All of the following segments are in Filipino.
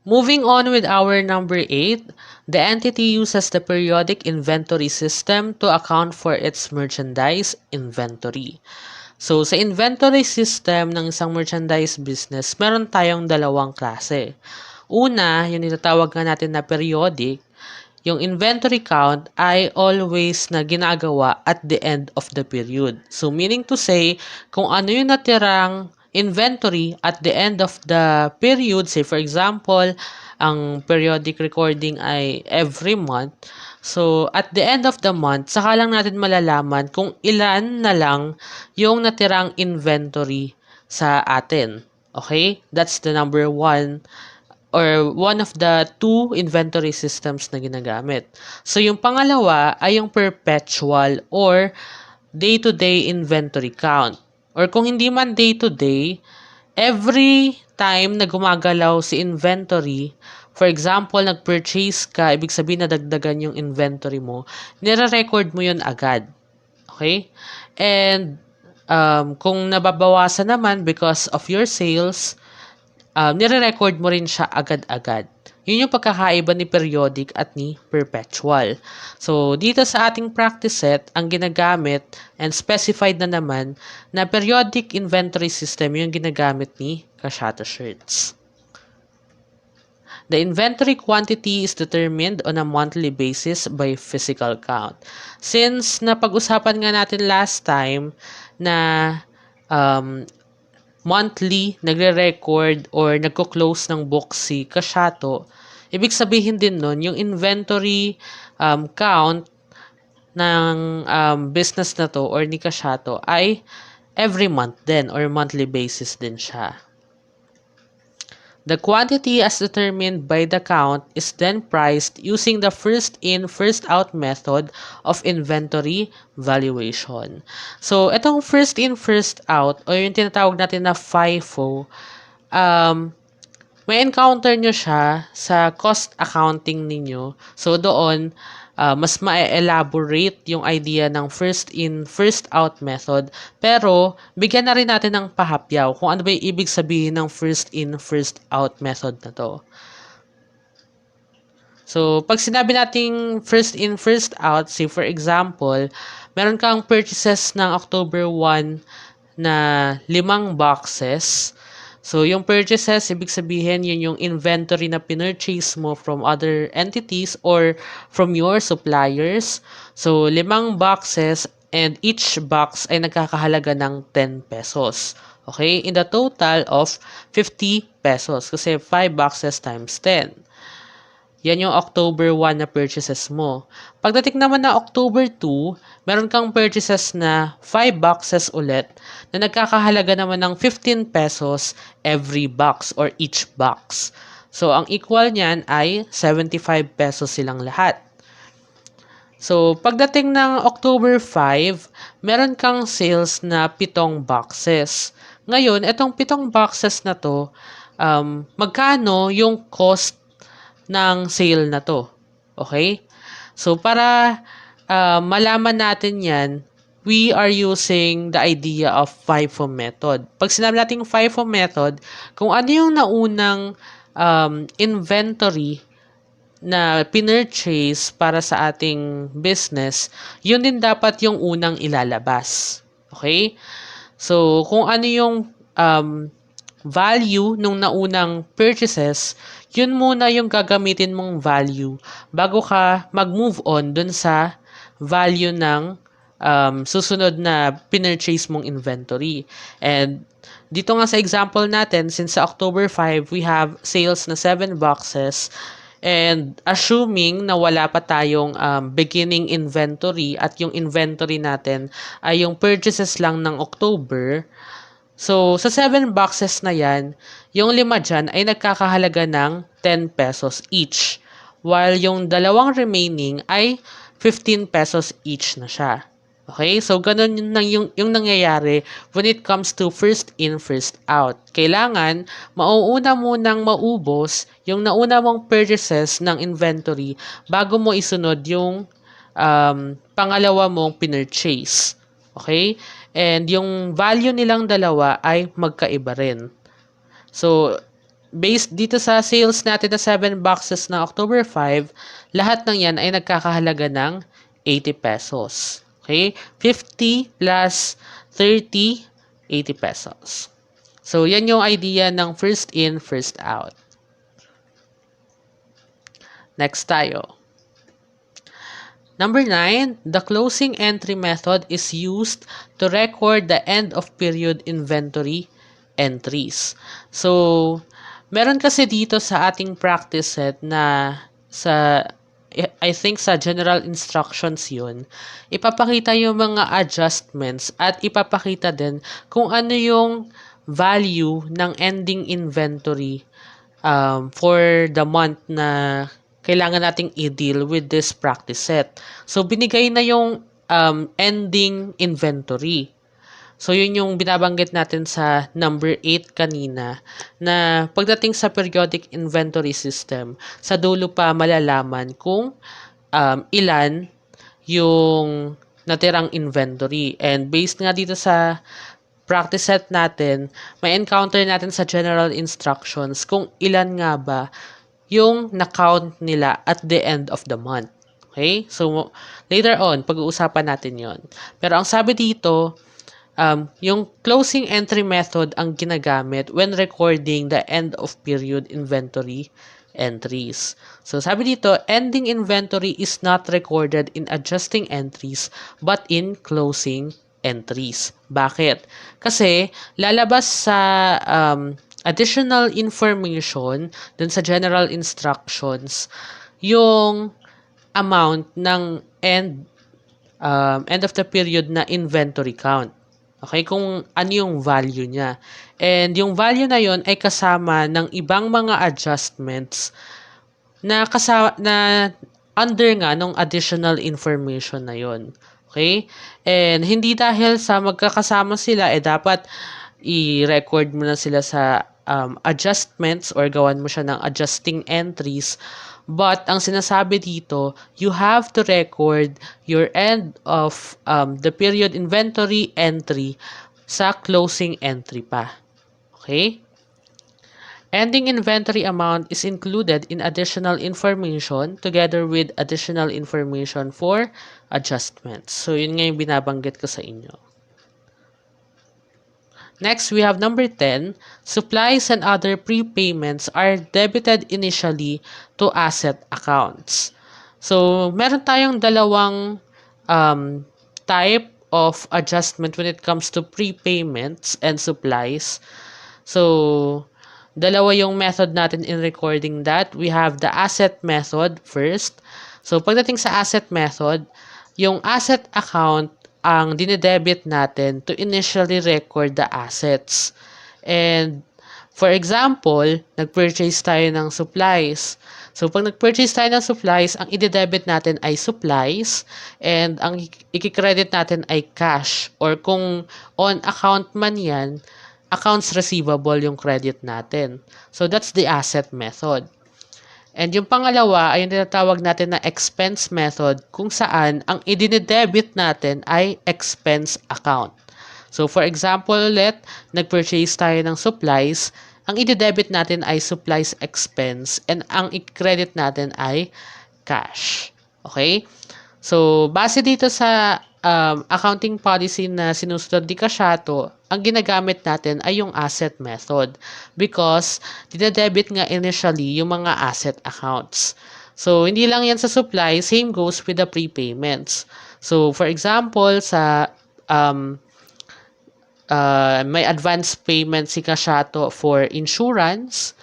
Moving on with our number 8, the entity uses the periodic inventory system to account for its merchandise inventory. So, sa inventory system ng isang merchandise business, meron tayong dalawang klase. Una, yung tinatawag nga natin na periodic, yung inventory count ay always na ginagawa at the end of the period. So, meaning to say, kung ano yung natirang inventory at the end of the period, say for example, ang periodic recording ay every month. So, at the end of the month, saka lang natin malalaman kung ilan na lang yung natirang inventory sa atin. Okay? That's the number one or one of the two inventory systems na ginagamit. So, yung pangalawa ay yung perpetual or day-to-day inventory count. Or kung hindi man day-to-day, every time na gumagalaw si inventory, for example, nag-purchase ka, ibig sabihin na dagdagan yung inventory mo, nire-record mo yun agad. Okay? And kung nababawasan naman because of your sales, nire-record mo rin siya agad-agad. Yun yung pagkakaiba ni periodic at ni perpetual. So, dito sa ating practice set, ang ginagamit and specified na naman na periodic inventory system yung ginagamit ni Kashato shirts. The inventory quantity is determined on a monthly basis by physical count. Since napag-usapan nga natin last time na monthly nagre-record or nagko-close ng book si Kashato, ibig sabihin din nun, yung inventory count ng business na to or ni Kashato ay every month din or monthly basis din siya. The quantity as determined by the count is then priced using the first in, first out method of inventory valuation. So, itong first in, first out o yung tinatawag natin na FIFO, may encounter nyo siya sa cost accounting ninyo. So, doon, mas ma-elaborate yung idea ng first in, first out method. Pero, bigyan na rin natin ng pahapyaw kung ano ba yung ibig sabihin ng first in, first out method na to. So, pag sinabi nating first in, first out, say for example, meron kang purchases ng October 1 na 5 boxes. So, yung purchases, ibig sabihin, yun yung inventory na pinurchase mo from other entities or from your suppliers. So, 5 boxes and each box ay nagkakahalaga ng 10 pesos. Okay? In the total of 50 pesos. Kasi 5 boxes times 10. Yan yung October 1 na purchases mo. Pagdating naman na October 2, meron kang purchases na 5 boxes ulit na nagkakahalaga naman ng 15 pesos every box or each box. So, ang equal niyan ay 75 pesos silang lahat. So, pagdating ng October 5, meron kang sales na 7 boxes. Ngayon, itong 7 boxes na to, magkano yung cost ng sale na to. Okay? So, para malaman natin yan, we are using the idea of FIFO method. Pag sinabi natin FIFO method, kung ano yung naunang inventory na pinurchase para sa ating business, yun din dapat yung unang ilalabas. Okay? So, kung ano yung value nung naunang purchases, yun muna yung gagamitin mong value bago ka mag-move on dun sa value ng susunod na pinurchase mong inventory. And dito nga sa example natin, since sa October 5, we have sales na 7 boxes. And assuming na wala pa tayong beginning inventory at yung inventory natin ay yung purchases lang ng October, so, sa 7 boxes na yan, yung 5 dyan ay nagkakahalaga ng 10 pesos each. While yung 2 remaining ay 15 pesos each na siya. Okay? So, ganun yung nangyayari when it comes to first in, first out. Kailangan, mauuna munang maubos yung nauna mong purchases ng inventory bago mo isunod yung pangalawa mong pinurchase. Okay? And yung value nilang dalawa ay magkaiba rin. So, based dito sa sales natin na 7 boxes na October 5, lahat ng yan ay nagkakahalaga ng 80 pesos. Okay? 50 plus 30, 80 pesos. So, yan yung idea ng first in, first out. Next tayo. Number 9, the closing entry method is used to record the end of period inventory entries. So, meron kasi dito sa ating practice set na sa I think sa general instructions yun, ipapakita yung mga adjustments at ipapakita din kung ano yung value ng ending inventory for the month na kailangan nating i-deal with this practice set. So, binigay na yung ending inventory. So, yun yung binabanggit natin sa number 8 kanina na pagdating sa periodic inventory system, sa dulo pa malalaman kung ilan yung natirang inventory. And based nga dito sa practice set natin, may encounter natin sa general instructions kung ilan nga ba yung na-count nila at the end of the month. Okay? So, later on, pag-uusapan natin yon. Pero ang sabi dito, yung closing entry method ang ginagamit when recording the end of period inventory entries. So, sabi dito, ending inventory is not recorded in adjusting entries but in closing entries. Bakit? Kasi, lalabas sa additional information dun sa general instructions yung amount ng end of the period na inventory count. Okay, kung ano yung value niya. And yung value na yon ay kasama ng ibang mga adjustments na under nga nung additional information na yon. Okay? And hindi dahil sa magkakasama sila, dapat i-record mo na sila sa adjustments or gawan mo siya ng adjusting entries. But, ang sinasabi dito, you have to record your end of the period inventory entry sa closing entry pa. Okay? Ending inventory amount is included in additional information together with additional information for adjustments. So, yun nga yung binabanggit ko sa inyo. Next, we have number 10. Supplies and other prepayments are debited initially to asset accounts. So, meron tayong dalawang type of adjustment when it comes to prepayments and supplies. So, dalawa yung method natin in recording that. We have the asset method first. So, pagdating sa asset method, yung asset account ang dinedebit natin to initially record the assets. And, for example, nag-purchase tayo ng supplies. So, pag nag-purchase tayo ng supplies, ang i-debit natin ay supplies and ang i-credit natin ay cash. Or kung on account man yan, accounts receivable yung credit natin. So, that's the asset method. And yung pangalawa ay yung tinatawag natin na expense method kung saan ang idinedebit natin ay expense account. So, for example ulit, nag-purchase tayo ng supplies, ang i-debit natin ay supplies expense and ang i-credit natin ay cash. Okay? So, base dito sa accounting policy na sinusunod ni Kashato, ang ginagamit natin ay yung asset method because dinedebit nga initially yung mga asset accounts. So, hindi lang yan sa supply, same goes with the prepayments. So, for example, sa may advance payment si Kashato for insurance.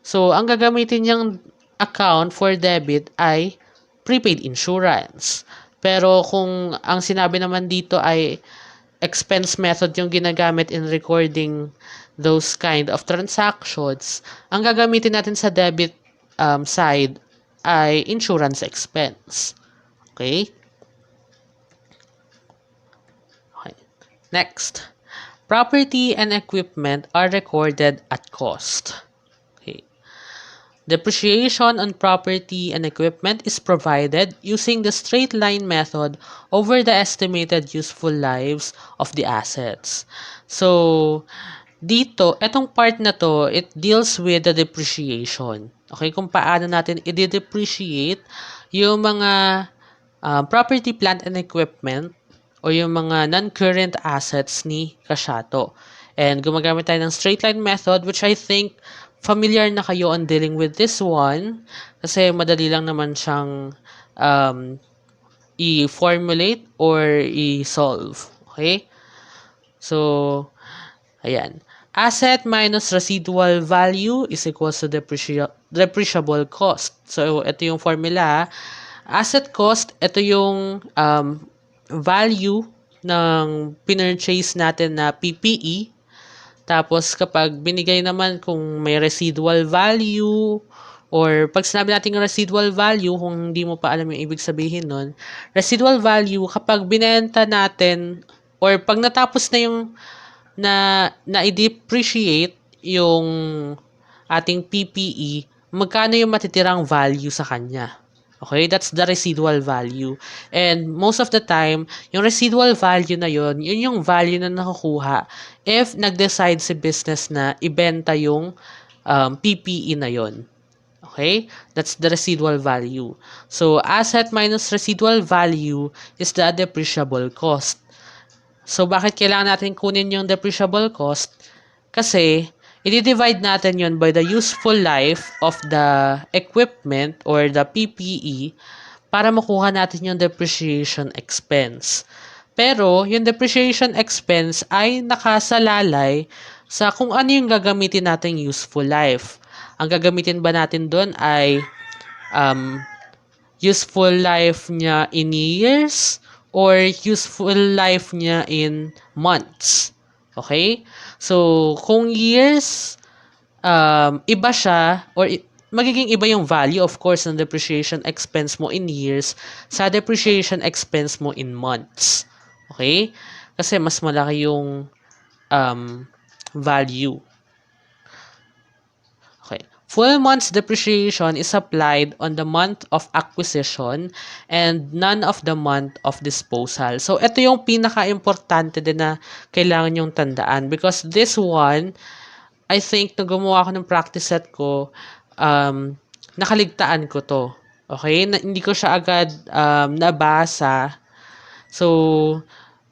So, ang gagamitin niyang account for debit ay prepaid insurance. Pero kung ang sinabi naman dito ay expense method yung ginagamit in recording those kind of transactions, ang gagamitin natin sa debit side ay insurance expense. Okay? Okay. Next. Property and equipment are recorded at cost. Okay. Depreciation on property and equipment is provided using the straight line method over the estimated useful lives of the assets. So, dito, etong part na to, it deals with the depreciation. Okay, kung paano natin i-depreciate yung mga property, plant, and equipment o yung mga non-current assets ni Kashato. And gumagamit tayo ng straight line method, which I think familiar na kayo on dealing with this one kasi madali lang naman siyang um, i-formulate or i-solve. Okay? So, ayan. Asset minus residual value is equals to depreciable cost. So, ito yung formula. Asset cost, ito yung value ng pinurchase natin na PPE. Tapos, kapag binigay naman kung may residual value, or pag sinabi natin residual value, kung hindi mo pa alam yung ibig sabihin nun, residual value, kapag binenta natin, or pag natapos na yung na-depreciate yung ating PPE, magkano yung matitirang value sa kanya. Okay, that's the residual value. And most of the time, yung residual value na yun yung value na nakukuha if nag-decide si business na ibenta yung PPE na yun. Okay, that's the residual value. So, asset minus residual value is the depreciable cost. So, bakit kailangan natin kunin yung depreciable cost? Kasi, i-divide natin yon by the useful life of the equipment or the PPE para makuha natin yung depreciation expense. Pero, yung depreciation expense ay nakasalalay sa kung ano yung gagamitin nating useful life. Ang gagamitin ba natin doon ay um, useful life niya in years or useful life niya in months. Okay? So, kung years, iba siya or magiging iba yung value of course ng depreciation expense mo in years sa depreciation expense mo in months. Okay? Kasi mas malaki yung value. Okay. Full month's depreciation is applied on the month of acquisition and none of the month of disposal. So, ito yung pinaka-importante din na kailangan yung tandaan because this one, I think, nung gumawa ako ng practice set ko, nakaligtaan ko to. Okay? Hindi ko siya agad nabasa. So,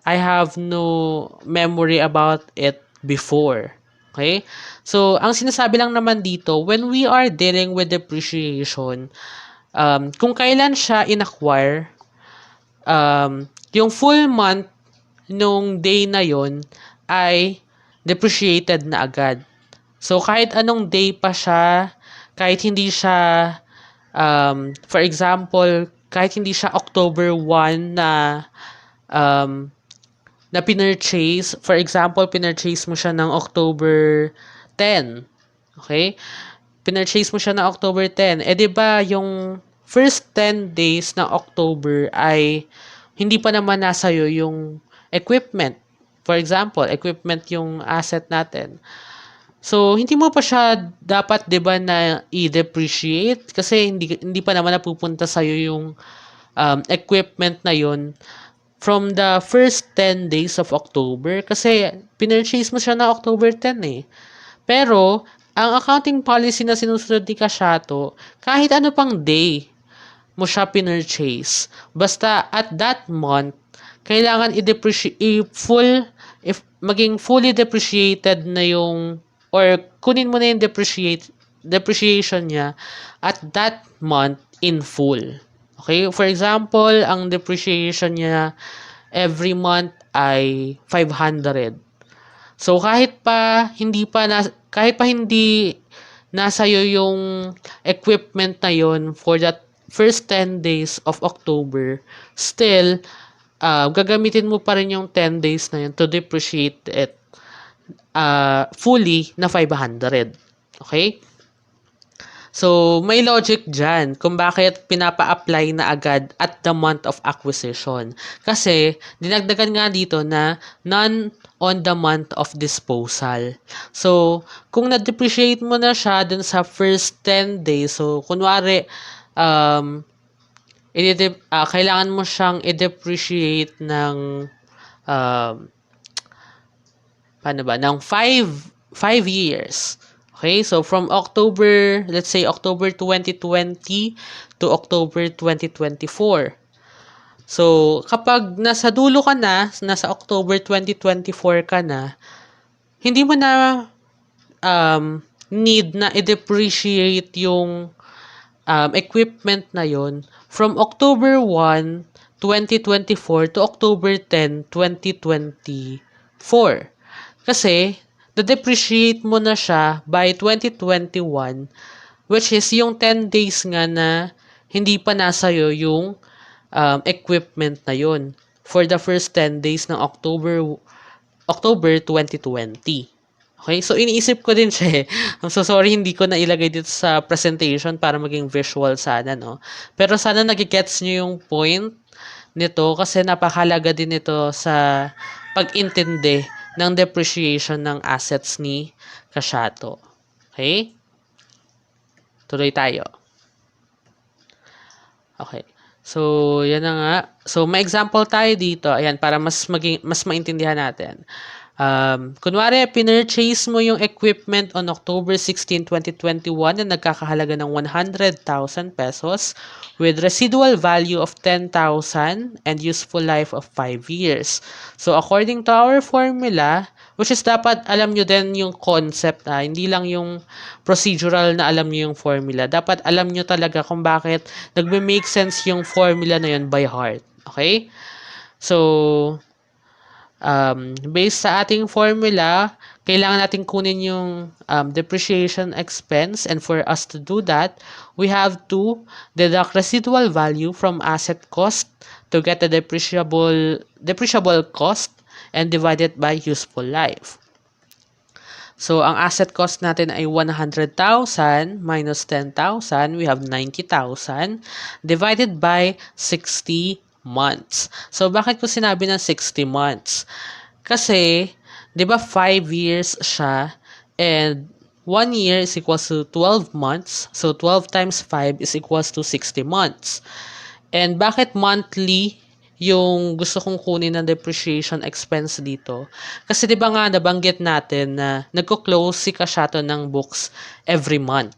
I have no memory about it before. Okay? So, ang sinasabi lang naman dito, when we are dealing with depreciation, kung kailan siya in-acquire, yung full month nung day na yon ay depreciated na agad. So, kahit anong day pa siya, kahit hindi siya, for example, kahit hindi siya October 1 na pinurchase, for example, pinurchase mo siya ng October 10. Okay? Pinurchase mo siya ng October 10. Eh, di ba yung first 10 days ng October ay hindi pa naman nasa iyo yung equipment. For example, equipment yung asset natin. So, hindi mo pa siya dapat, di ba, na i-depreciate kasi hindi pa naman napupunta sa iyo yung equipment na yon from the first 10 days of October kasi pinurchase mo siya na October 10 eh. Pero, ang accounting policy na sinusunod ni Kashato, kahit ano pang day mo siya pinurchase, basta at that month, kailangan maging fully depreciated na yung, or kunin mo na yung depreciation niya at that month in full. Okay? For example, ang depreciation niya every month ay 500. So kahit pa hindi nasa iyo yung equipment na yon for that first 10 days of October, still gagamitin mo pa rin yung 10 days na yun to depreciate it fully na 500. Okay? So, may logic dyan kung bakit pinapa-apply na agad at the month of acquisition. Kasi, dinagdagan nga dito na none on the month of disposal. So, kung na-depreciate mo na siya dun sa first 10 days, so, kunwari, kailangan mo siyang i-depreciate ng, paano ba, ng 5 years. Okay, so from October, let's say October 2020 to October 2024. So, kapag nasa dulo ka na, nasa October 2024 ka na, hindi mo na need na i-depreciate yung equipment na yon from October 1, 2024 to October 10, 2024. Kasi, na-depreciate mo na siya by 2021, which is yung 10 days nga na hindi pa nasa'yo yung equipment na yon for the first 10 days ng October 2020. Okay? So, iniisip ko din siya eh. I'm so sorry, hindi ko na ilagay dito sa presentation para maging visual sana, no? Pero sana nagigets nyo yung point nito kasi napakalaga din ito sa pag-intindi ng depreciation ng assets ni Kashato. Okay? Tuloy tayo. Okay. So, yan na nga. So, may example tayo dito. Ayan, para mas maintindihan natin. Kunwari, pinurchase mo yung equipment on October 16, 2021 na nagkakahalaga ng 100,000 pesos with residual value of 10,000 and useful life of 5 years. So, according to our formula, which is dapat alam nyo din yung concept, hindi lang yung procedural na alam nyo yung formula. Dapat alam nyo talaga kung bakit nagme-make sense yung formula na yun by heart. Okay? So, based sa ating formula, kailangan natin kunin yung depreciation expense, and for us to do that, we have to deduct residual value from asset cost to get the depreciable cost and divide it by useful life. So, ang asset cost natin ay 100,000 minus 10,000, we have 90,000 divided by 60 months. So, bakit ko sinabi ng 60 months? Kasi, di ba 5 years siya and 1 year is equals to 12 months. So, 12 times 5 is equals to 60 months. And bakit monthly yung gusto kong kunin ng depreciation expense dito? Kasi di ba nga nabanggit natin na nagko-close si Kashato ng books every month.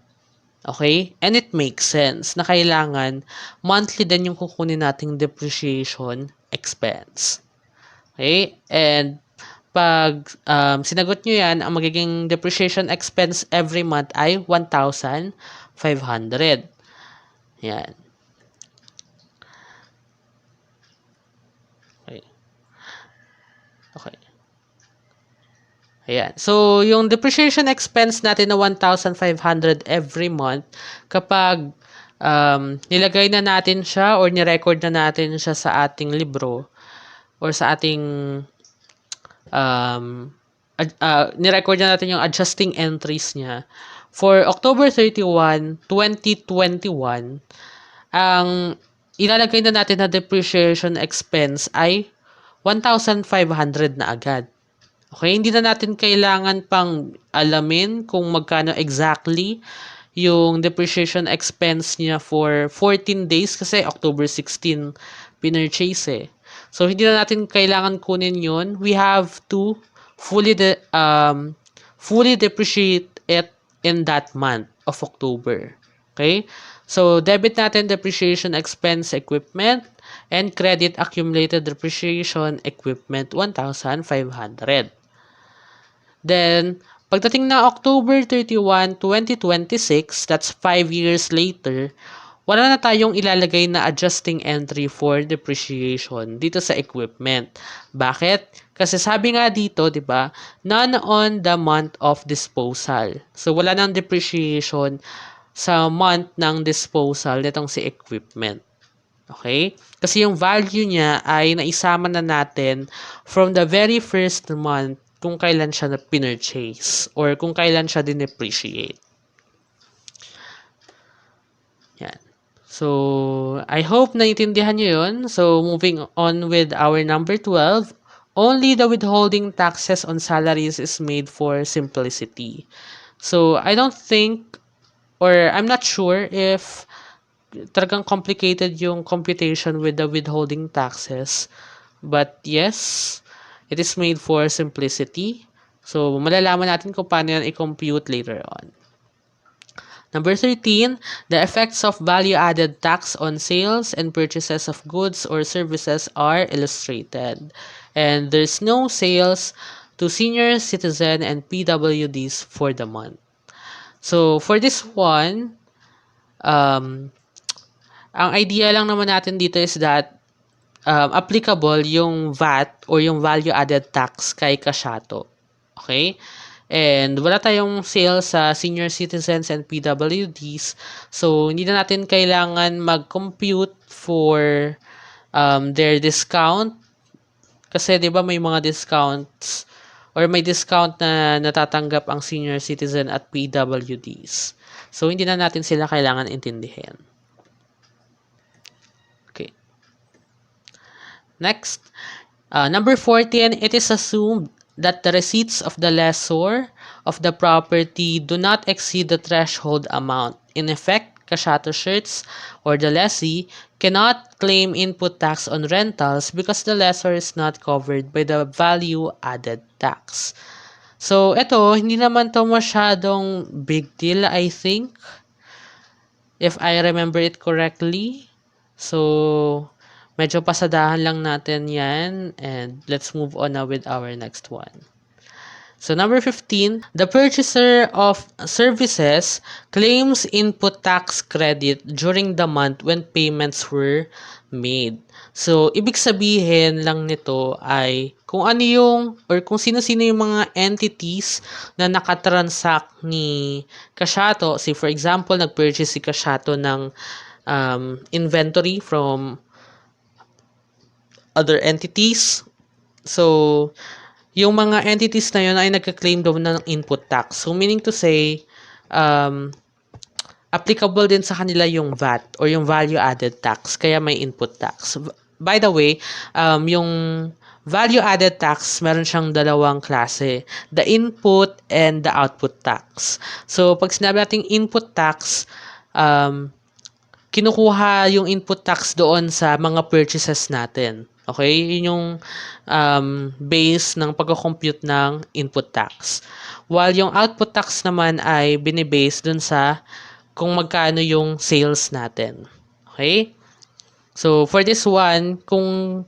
Okay? And it makes sense na kailangan monthly din yung kukunin nating depreciation expense. Okay? And pag sinagot nyo yan, ang magiging depreciation expense every month ay 1,500. Yan. Okay. Okay. Ayan. So, yung depreciation expense natin na 1,500 every month, kapag nilagay na natin siya or nirecord na natin siya sa ating libro or sa ating nirecord na natin yung adjusting entries niya, for October 31, 2021, ang ilalagay na natin na depreciation expense ay 1,500 na agad. Okay, hindi na natin kailangan pang alamin kung magkano exactly yung depreciation expense niya for 14 days kasi October 16 pinurchase eh. So, hindi na natin kailangan kunin yun. We have to fully depreciate it in that month of October. Okay? So, debit natin depreciation expense equipment and credit accumulated depreciation equipment 1,500. Then, pagdating na October 31, 2026, that's 5 years later, wala na tayong ilalagay na adjusting entry for depreciation dito sa equipment. Bakit? Kasi sabi nga dito, di ba, none on the month of disposal. So, wala nang depreciation sa month ng disposal nitong si equipment. Okay? Kasi yung value niya ay naisama na natin from the very first month kung kailan siya na pinurchase or kung kailan siya din-depreciate. Yan. So, I hope naiintindihan nyo yun. So, moving on with our number 12, only the withholding taxes on salaries is made for simplicity. So, I don't think or I'm not sure if talagang complicated yung computation with the withholding taxes. But yes, it is made for simplicity. So, malalaman natin kung paano yan i-compute later on. Number 13, the effects of value-added tax on sales and purchases of goods or services are illustrated. And there's no sales to senior citizen and PWDs for the month. So, for this one, ang idea lang naman natin dito is that applicable yung VAT or yung value-added tax kay Kashato. Okay? And wala tayong sale sa senior citizens and PWDs. So, hindi na natin kailangan mag-compute for their discount. Kasi 'di ba may mga discounts or may discount na natatanggap ang senior citizen at PWDs. So, hindi na natin sila kailangan intindihin. Okay. Next, number 14, it is assumed that the receipts of the lessor of the property do not exceed the threshold amount. In effect, Kashato shirts or the lessee cannot claim input tax on rentals because the lessor is not covered by the value-added tax. So, ito, hindi naman to masyadong big deal, I think, if I remember it correctly. So, medyo pasadahan lang natin yan, and let's move on now with our next one. So, number 15, the purchaser of services claims input tax credit during the month when payments were made. So, ibig sabihin lang nito ay kung ano yung or kung sino-sino yung mga entities na nakatransact ni Kashato. Say, for example, nag-purchase si Kashato ng inventory from other entities. So, yung mga entities na yun ay nagka-claim daw ng input tax. So, meaning to say, applicable din sa kanila yung VAT or yung value-added tax. Kaya may input tax. By the way, yung value-added tax, meron siyang dalawang klase. The input and the output tax. So, pag sinabi natin input tax, kinukuha yung input tax doon sa mga purchases natin. Okay? Yun yung base ng pagko-compute ng input tax. While yung output tax naman ay binibase dun sa kung magkano yung sales natin. Okay? So, for this one, kung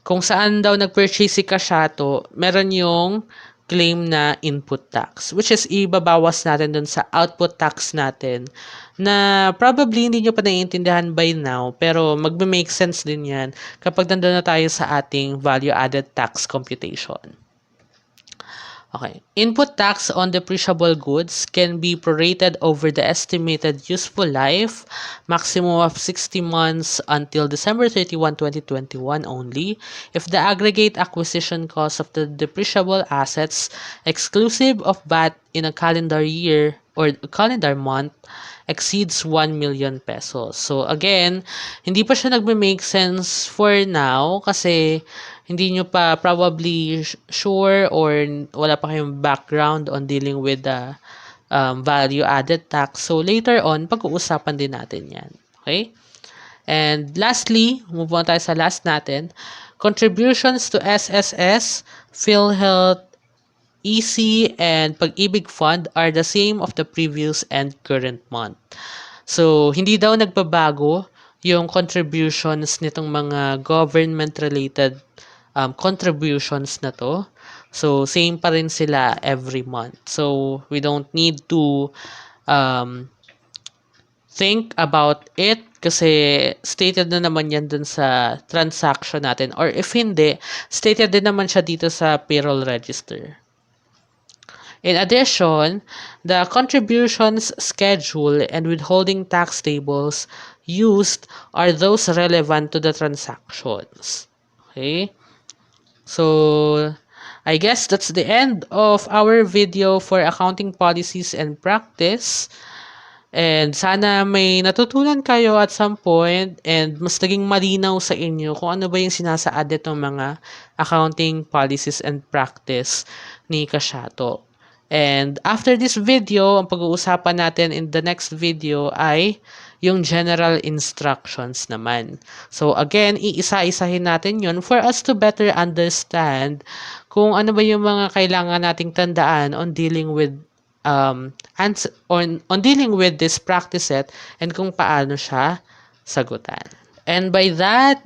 saan daw nag-purchase si Kashato, meron yung claim na input tax, which is ibabawas natin dun sa output tax natin na probably hindi nyo pa naiintindihan by now, pero magme-make sense din yan kapag nandun na tayo sa ating value-added tax computation. Okay. Input tax on depreciable goods can be prorated over the estimated useful life, maximum of 60 months until December 31, 2021 only, if the aggregate acquisition cost of the depreciable assets, exclusive of VAT in a calendar year or calendar month, exceeds 1 million pesos. So again, hindi pa siya nagme-make sense for now kasi hindi nyo pa probably sure or wala pa kayong background on dealing with the value-added tax. So, later on, pag-uusapan din natin yan. Okay? And lastly, move on tayo sa last natin. Contributions to SSS, PhilHealth, EC, and Pag-ibig Fund are the same of the previous and current month. So, hindi daw nagbabago yung contributions nitong mga government-related contributions na to. So, same pa rin sila every month. So, we don't need to think about it kasi stated na naman yan dun sa transaction natin. Or if hindi, stated din naman siya dito sa payroll register. In addition, the contributions schedule and withholding tax tables used are those relevant to the transactions. Okay? So, I guess that's the end of our video for accounting policies and practice. And sana may natutunan kayo at some point and mas naging malinaw sa inyo kung ano ba yung sinasaad ng mga accounting policies and practice ni Kashato. And after this video, ang pag-uusapan natin in the next video ay yung general instructions naman. So again, iisa-isahin natin yun for us to better understand kung ano ba yung mga kailangan nating tandaan on dealing with on dealing with this practice set and kung paano siya sagutan. And by that,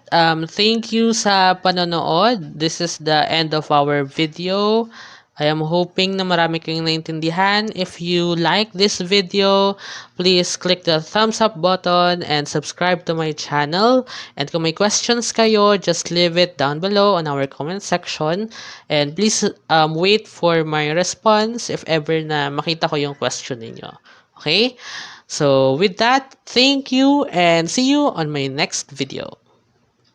thank you sa panonood. This is the end of our video. I am hoping na marami kayong naintindihan. If you like this video, please click the thumbs up button and subscribe to my channel. And kung may questions kayo, just leave it down below on our comment section. And please wait for my response if ever na makita ko yung question ninyo. Okay? So with that, thank you and see you on my next video.